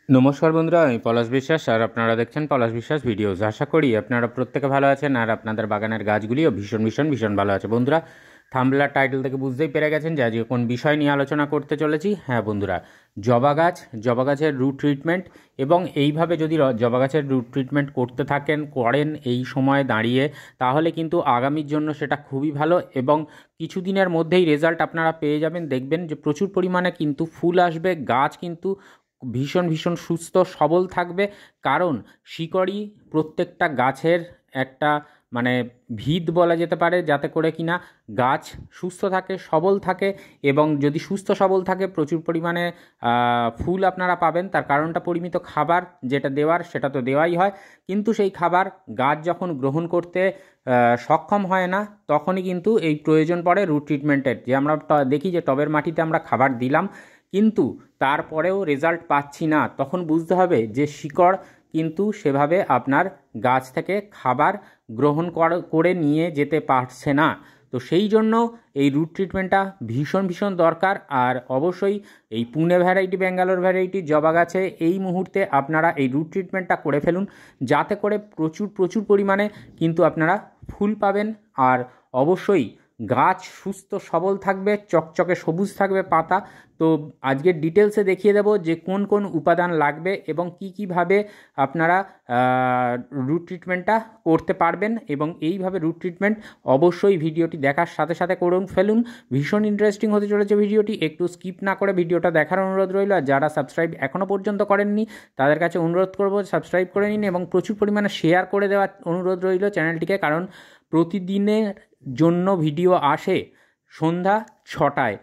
নমস্কার বন্ধুরা, আমি পলাশ বিশ্বাস আর আপনারা দেখছেন পলাশ বিশ্বাস ভিডিওস। আশা করি আপনারা প্রত্যেকে ভালো আছেন আর আপনাদের বাগানের গাছগুলিও ভীষণ ভীষণ ভীষণ ভালো আছে। বন্ধুরা, থাম্বলার টাইটেল থেকে বুঝতেই পেরে গেছেন যে আজকে কোন বিষয় নিয়ে আলোচনা করতে চলেছি। হ্যাঁ বন্ধুরা, জবা গাছের রুট ট্রিটমেন্ট। এবং এইভাবে যদি জবা গাছের রুট ট্রিটমেন্ট করতে করেন এই সময়ে দাঁড়িয়ে, তাহলে কিন্তু আগামীর জন্য সেটা খুবই ভালো এবং কিছুদিনের মধ্যেই রেজাল্ট আপনারা পেয়ে যাবেন। দেখবেন যে প্রচুর পরিমাণে কিন্তু ফুল আসবে, গাছ কিন্তু ভীষণ ভীষণ সুস্থ সবল থাকবে। কারণ শিকড়ই প্রত্যেকটা গাছের একটা মানে ভিত বলা যেতে পারে, যাতে করে কিনা গাছ সুস্থ থাকে, সবল থাকে। এবং যদি সুস্থ সবল থাকে প্রচুর পরিমাণে ফুল আপনারা পাবেন। তার কারণটা পরিমিত খাবার যেটা দেওয়ার সেটা তো দেওয়াই হয়, কিন্তু সেই খাবার গাছ যখন গ্রহণ করতে সক্ষম হয় না, তখনই কিন্তু এই প্রয়োজন পড়ে রুট ট্রিটমেন্টের। যে আমরা দেখি যে টবের মাটিতে আমরা খাবার দিলাম কিন্তু তারপরেও রেজাল্ট পাচ্ছি না, তখন বুঝতে হবে যে শিকড় কিন্তু সেভাবে আপনার গাছ থেকে খাবার গ্রহণ করে নিয়ে যেতে পারছে না। তো সেই জন্য এই রুট ট্রিটমেন্টটা ভীষণ ভীষণ দরকার। আর অবশ্যই এই পুনে ভ্যারাইটি, ব্যাঙ্গালোর ভ্যারাইটি জবা গাছে এই মুহূর্তে আপনারা এই রুট ট্রিটমেন্টটা করে ফেলুন, যাতে করে প্রচুর প্রচুর পরিমাণে কিন্তু আপনারা ফুল পাবেন। আর অবশ্যই গাছ সুস্থ সবল থাকবে, চকচকে সবুজ থাকবে পাতা। তো আজকের ডিটেলসে দেখিয়ে দেবো যে কোন কোন উপাদান লাগবে এবং কীভাবে আপনারা রুট ট্রিটমেন্টটা করতে পারবেন। এবং এইভাবে রুট ট্রিটমেন্ট অবশ্যই ভিডিওটি দেখার সাথে সাথে করুন ফেলুন। ভীষণ ইন্টারেস্টিং হতে চলেছে ভিডিওটি, একটু স্কিপ না করে ভিডিওটা দেখার অনুরোধ রইল। আর যারা সাবস্ক্রাইব এখনও পর্যন্ত করেননি তাদের কাছে অনুরোধ করব সাবস্ক্রাইব করে নিন এবং প্রচুর পরিমাণে শেয়ার করে দেওয়ার অনুরোধ রইল চ্যানেলটিকে। কারণ প্রতিদিনের জন্য ভিডিও আসে সন্ধ্যা 6টায়,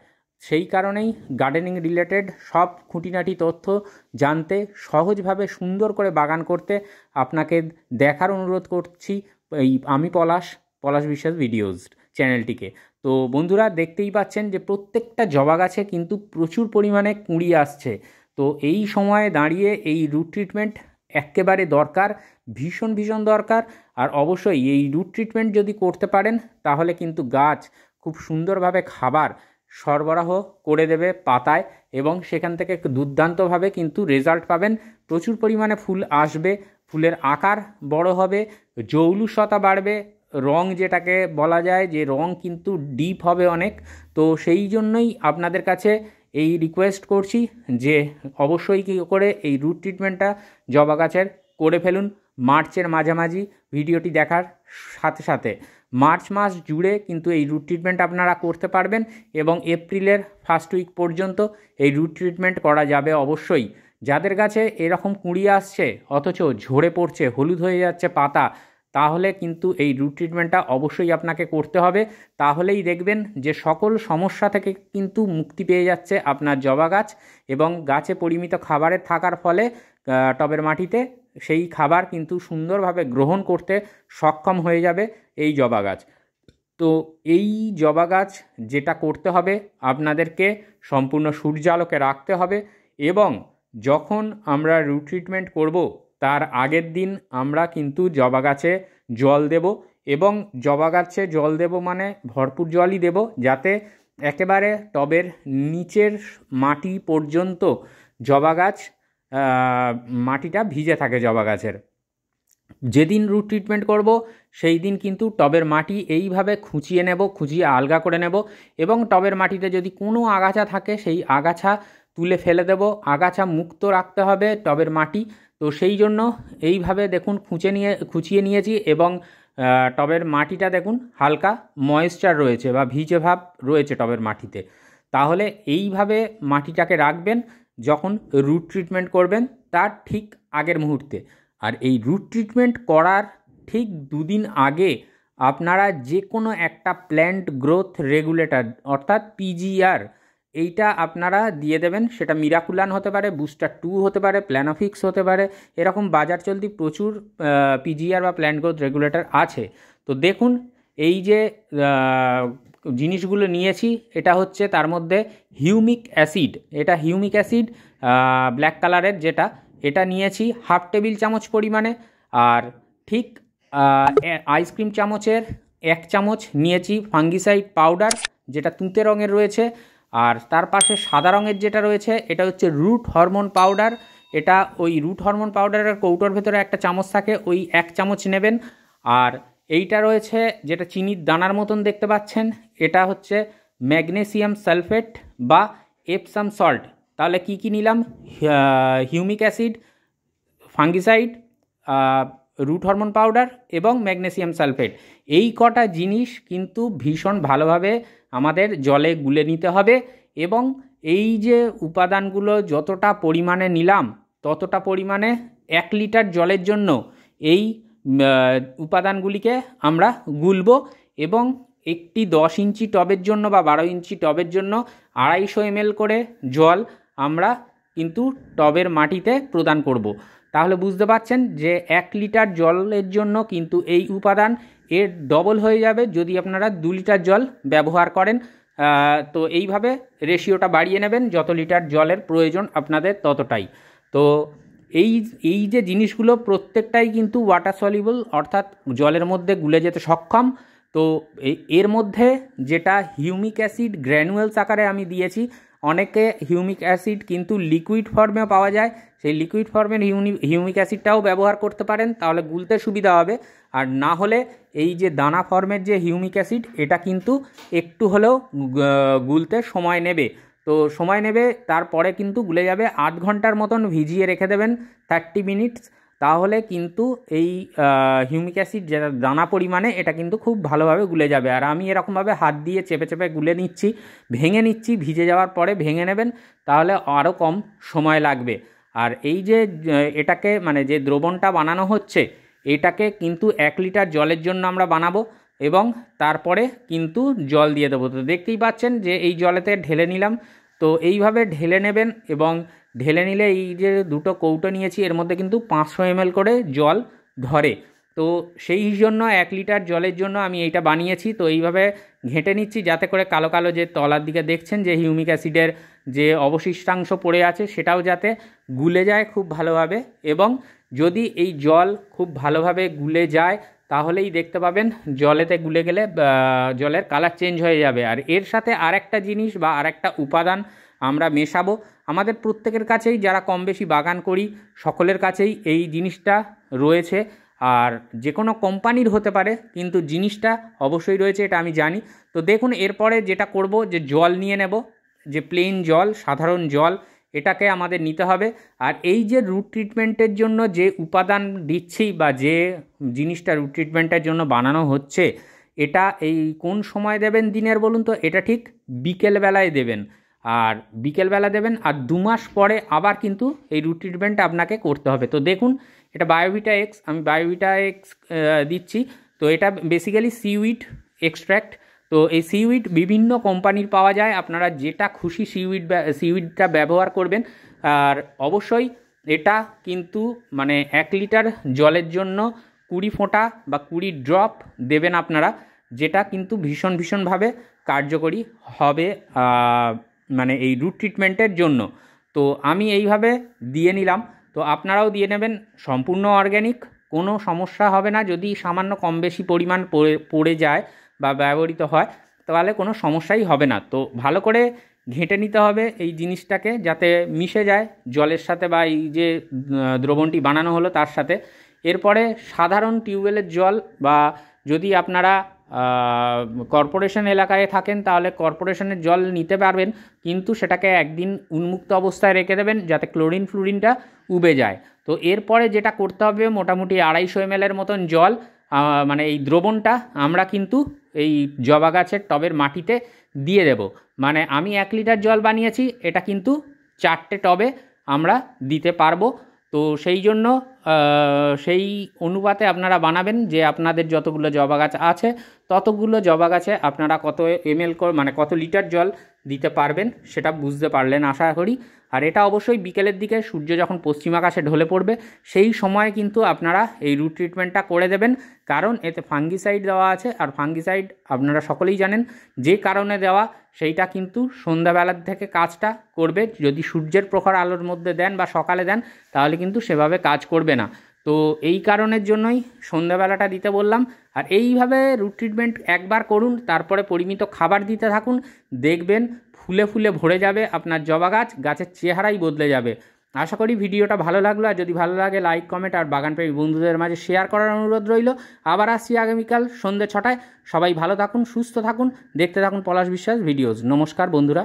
সেই কারণেই গার্ডেনিং রিলেটেড সব খুঁটিনাটি তথ্য জানতে, সহজভাবে সুন্দর করে বাগান করতে আপনাকে দেখার অনুরোধ করছি এই আমি পলাশ বিশ্বাস ভিডিওস চ্যানেলটিকে। তো বন্ধুরা, দেখতেই পাচ্ছেন যে প্রত্যেকটা জবা গাছে কিন্তু প্রচুর পরিমাণে কুঁড়ি আসছে। তো এই সময়ে দাঁড়িয়ে এই রুট ট্রিটমেন্ট একেবারে দরকার, ভীষণ ভীষণ দরকার। আর অবশ্যই এই রুট ট্রিটমেন্ট যদি করতে পারেন তাহলে কিন্তু গাছ খুব সুন্দরভাবে খাবার সরবরাহ করে দেবে পাতায় এবং সেখান থেকে দুর্দান্তভাবে কিন্তু রেজাল্ট পাবেন। প্রচুর পরিমাণে ফুল আসবে, ফুলের আকার বড় হবে, জৌলুসতা বাড়বে, রং যেটাকে বলা যায় যে রং কিন্তু ডিপ হবে অনেক। তো সেই জন্যই আপনাদের কাছে এই রিকোয়েস্ট করছি যে অবশ্যই কী করে এই রুট ট্রিটমেন্টটা জবা গাছের করে ফেলুন মার্চের মাঝামাঝি। ভিডিওটি দেখার সাথে সাথে মার্চ মাস জুড়ে কিন্তু এই রুট ট্রিটমেন্ট আপনারা করতে পারবেন এবং এপ্রিলের ফার্স্ট উইক পর্যন্ত এই রুট ট্রিটমেন্ট করা যাবে অবশ্যই। যাদের কাছে এরকম কুঁড়ি আসছে অথচ ঝরে পড়ছে, হলুদ হয়ে যাচ্ছে পাতা, তাহলে কিন্তু এই রুট ট্রিটমেন্টটা অবশ্যই আপনাকে করতে হবে। তাহলেই দেখবেন যে সকল সমস্যা থেকে কিন্তু মুক্তি পেয়ে যাচ্ছে আপনার জবা গাছ এবং গাছে পরিমিত খাবারের থাকার ফলে টবের মাটিতে সেই খাবার কিন্তু সুন্দরভাবে গ্রহণ করতে সক্ষম হয়ে যাবে এই জবা গাছ। তো এই জবা গাছ যেটা করতে হবে, আপনাদেরকে সম্পূর্ণ সূর্যালোকে রাখতে হবে এবং যখন আমরা রুট ট্রিটমেন্ট করব তার আগের দিন আমরা কিন্তু জবা গাছে জল দেব। এবং জবা গাছে জল দেব মানে ভরপুর জলই দেব, যাতে একেবারে টবের নিচের মাটি পর্যন্ত জবা গাছ মাটিটা ভিজে থাকে জবা গাছের। যেদিন রুট ট্রিটমেন্ট করব সেই দিন কিন্তু টবের মাটি এইভাবে খুঁচিয়ে আলগা করে নেব এবং টবের মাটিতে যদি কোনো আগাছা থাকে সেই আগাছা তুলে ফেলে দেব। আগাছা মুক্ত রাখতে হবে টবের মাটি। তো সেই জন্য এইভাবে দেখুন খুঁচিয়ে নিয়েছি এবং টবের মাটিটা দেখুন হালকা ময়েশ্চার রয়েছে বা ভিজে ভাব রয়েছে টবের মাটিতে। তাহলে এইভাবে মাটিটাকে রাখবেন যখন রুট ট্রিটমেন্ট করবেন তার ঠিক আগের মুহূর্তে। আর এই রুট ট্রিটমেন্ট করার ঠিক 2 দিন আগে আপনারা যে কোনো একটা প্ল্যান্ট গ্রোথ রেগুলেটর অর্থাৎ পিজিআর এইটা আপনারা দিয়ে দেবেন। সেটা মিরাকুলান হতে পারে, বুস্টার 2 হতে পারে, প্ল্যানোফিক্স হতে পারে, এরকম বাজার চলতি প্রচুর পিজিআর বা প্ল্যান্ট গ্রোথ রেগুলেটর আছে। তো দেখুন এই যে জিনিসগুলো নিয়েছি, এটা হচ্ছে তার মধ্যে হিউমিক অ্যাসিড, এটা হিউমিক অ্যাসিড ব্ল্যাক কালারের যেটা, এটা নিয়েছি 1/2 টেবিল চামচ পরিমাণে। আর ঠিক আইসক্রিম চামচের 1 চামচ নিয়েছি ফাঙ্গিসাইড পাউডার, যেটা তুঁতে রঙের রয়েছে। আর তার পাশে সাদা রঙের যেটা রয়েছে এটা হচ্ছে রুট হরমোন পাউডার এটা ওই রুট হরমোন পাউডারের কৌটোর ভেতরে একটা চামচ থাকে, ওই 1 চামচ নেবেন। আর এইটা রয়েছে যেটা চিনির দানার মতন দেখতে পাচ্ছেন, এটা হচ্ছে ম্যাগনেসিয়াম সালফেট বা এপসাম সল্ট। তাহলে কি কি নিলাম? Humic acid, fungicide, root hormone powder এবং ম্যাগনেসিয়াম সালফেট। এই কটা জিনিস কিন্তু ভীষণ ভালোভাবে আমাদের জলে গুলে নিতে হবে, এবং এই যে উপাদানগুলো যতটা পরিমাণে নিলাম ততটা পরিমাণে 1 লিটার জলের জন্য এই উপাদানগুলিকে আমরা গুলব। এবং একটি 10 ইঞ্চি টবের জন্য বা 12 ইঞ্চি টবের জন্য 250 ml করে জল আমরা কিন্তু টবের মাটিতে প্রদান করব। তাহলে বুঝতে পারছেন যে 1 লিটার জলের জন্য কিন্তু এই উপাদান এর ডবল হয়ে যাবে যদি আপনারা 2 লিটার জল ব্যবহার করেন। তো এইভাবে রেশিওটা বাড়িয়ে নেবেন, যত লিটার জলের প্রয়োজন আপনাদের ততটাই। তো এই যে জিনিসগুলো প্রত্যেকটাই কিন্তু ওয়াটার সলিউবল, অর্থাৎ জলের মধ্যে গুলে যেতে সক্ষম। তো এর মধ্যে যেটা হিউমিক অ্যাসিড গ্র্যানুয়েলস আকারে আমি দিয়েছি, অনেকে হিউমিক অ্যাসিড কিন্তু লিকুইড ফর্মেও পাওয়া যায়, সেই লিকুইড ফর্মের হিউমিক অ্যাসিডটাও ব্যবহার করতে পারেন, তাহলে গুলতে সুবিধা হবে। আর না হলে এই যে দানা ফর্মের যে হিউমিক অ্যাসিড, এটা কিন্তু একটু হলেও গুলতে সময় নেবে। তো সময় নেবে, তারপরে কিন্তু গুলে যাবে। 8 ঘন্টার মতন ভিজিয়ে রেখে দেবেন, 30 মিনিটস। তাহলে কিন্তু এই হিউমিক অ্যাসিড যেটা দানা পরিমাণে, এটা কিন্তু খুব ভালোভাবে গুলে যাবে। আর আমি এরকমভাবে হাত দিয়ে চেপে চেপে গুলে নিচ্ছি, ভেঙে নিচ্ছি। ভিজে যাওয়ার পরে ভেঙে নেবেন, তাহলে আরও কম সময় লাগবে। আর এই যে এটাকে মানে যে দ্রবণটা বানানো হচ্ছে, এটাকে কিন্তু 1 লিটার জলের জন্য আমরা বানাবো, এবং তারপরে কিন্তু জল দিয়ে দেবো। তো দেখতেই পাচ্ছেন যে এই জলেতে ঢেলে নিলাম। তো এইভাবে ঢেলে নেবেন, এবং ঢেলে নিলে এই যে দুটো কৌটো নিয়েছি এর মধ্যে কিন্তু 500 ml করে জল ধরে। তো সেই জন্য 1 লিটার জলের জন্য আমি এইটা বানিয়েছি। তো এইভাবে ঘেঁটে নিচ্ছি, যাতে করে কালো কালো যে তলার দিকে দেখছেন যে হিউমিক অ্যাসিডের যে অবশিষ্টাংশ পড়ে আছে, সেটাও যাতে গুলে যায় খুব ভালোভাবে। এবং যদি এই জল খুব ভালোভাবে গুলে যায়, তাহলেই দেখতে পাবেন জলেতে গুলে গেলে জলের কালার চেঞ্জ হয়ে যাবে। আর এর সাথে আরেকটা জিনিস বা আরেকটা উপাদান আমরা মেশাবো। আমাদের প্রত্যেকের কাছেই, যারা কম বেশি বাগান করি, সকলের কাছেই এই জিনিসটা রয়েছে। আর যে কোনো কোম্পানির হতে পারে, কিন্তু জিনিসটা অবশ্যই রয়েছে, এটা আমি জানি। তো দেখুন, এরপরে যেটা করব, যে জল নিয়ে নেব, যে প্লেন জল, সাধারণ জল, এটাকে আমাদের নিতে হবে। আর এই যে রুট ট্রিটমেন্টের জন্য যে উপাদান দিচ্ছি বা যে জিনিসটা রুট ট্রিটমেন্টের জন্য বানানো হচ্ছে, এটা এই কোন সময় দেবেন দিনের বলুন তো? এটা ঠিক বিকেলবেলায় দেবেন। আর বিকেলবেলা দেবেন, আর 2 মাস পরে আবার কিন্তু এই রুট ট্রিটমেন্টটা আপনাকে করতে হবে। তো দেখুন, এটা বায়োভিটা এক্স, আমি বায়োভিটা এক্স দিচ্ছি। তো এটা বেসিক্যালি সিউইড এক্সট্র্যাক্ট। তো এই সিউইড বিভিন্ন কোম্পানির পাওয়া যায়, আপনারা যেটা খুশি সিউইডটা ব্যবহার করবেন। আর অবশ্যই এটা কিন্তু মানে 1 লিটার জলের জন্য 20 ফোঁটা বা 20 ড্রপ দেবেন আপনারা, যেটা কিন্তু ভীষণভাবে কার্যকরী হবে মানে এই রুট ট্রিটমেন্টের জন্য। তো আমি এইভাবে দিয়ে নিলাম, তো আপনারাও দিয়ে নেবেন। সম্পূর্ণ অর্গ্যানিক, কোনো সমস্যা হবে না। যদি সামান্য কম বেশি পরিমাণ পড়ে যায় বা ব্যবহৃত হয়, তাহলে কোনো সমস্যাই হবে না। তো ভালো করে ঘেঁটে নিতে হবে এই জিনিসটাকে, যাতে মিশে যায় জলের সাথে বা এই যে দ্রবণটি বানানো হলো তার সাথে। এরপরে সাধারণ টিউবওয়েলের জল, বা যদি আপনারা কর্পোরেশন এলাকায় থাকেন, তাহলে কর্পোরেশনের জল নিতে পারবেন, কিন্তু সেটাকে একদিন উন্মুক্ত অবস্থায় রেখে দেবেন, যাতে ক্লোরিন ফ্লোরিনটা উবে যায়। তো এরপরে যেটা করতে হবে, মোটামুটি 250 ml মতন জল, মানে এই দ্রবণটা আমরা কিন্তু এই জবা গাছের টবের মাটিতে দিয়ে দেব। মানে আমি 1 লিটার জল বানিয়েছি, এটা কিন্তু 4টে টবে আমরা দিতে পারবো। তো সেই জন্য সেই অনুপাতে আপনারা বানাবেন, যে আপনাদের যতগুলো জবা গাছ আছে ততগুলো জবা গাছে আপনারা কত ml মানে কত লিটার জল দিতে পারবেন, সেটা বুঝতে পারলেন আশা করি। আর এটা অবশ্যই বিকেলের দিকে সূর্য যখন পশ্চিম আকাশে ঢলে পড়বে, সেই সময় কিন্তু আপনারা এই রুট ট্রিটমেন্টটা করে দেবেন। কারণ এতে ফাঙ্গিসাইড দেওয়া আছে, আর ফাঙ্গিসাইড আপনারা সকলেই জানেন যে কারণে দেওয়া, সেইটা কিন্তু সন্ধ্যাবেলার থেকে কাজটা করবে। যদি সূর্যের প্রখর আলোর মধ্যে দেন বা সকালে দেন, তাহলে কিন্তু সেভাবে কাজ করবে না। তো এই কারণের জন্যই সন্ধ্যাবেলাটা দিতে বললাম। আর এইভাবে রুট ট্রিটমেন্ট একবার করুন, তারপরে পরিমিত খাবার দিতে থাকুন, দেখবেন ফুলে ফুলে ভরে যাবে আপনার জবা গাছ, গাছের চেহারাই বদলে যাবে। আশা করি ভিডিওটা ভালো লাগলো, আর যদি ভালো লাগে লাইক কমেন্ট আর বাগানপ্রেমী বন্ধুদের মাঝে শেয়ার করার অনুরোধ রইল। আবার আসছি আগামীকাল সন্ধ্যে 6টায়। সবাই ভালো থাকুন, সুস্থ থাকুন, দেখতে থাকুন পলাশ বিশ্বাস ভিডিওস। নমস্কার বন্ধুরা।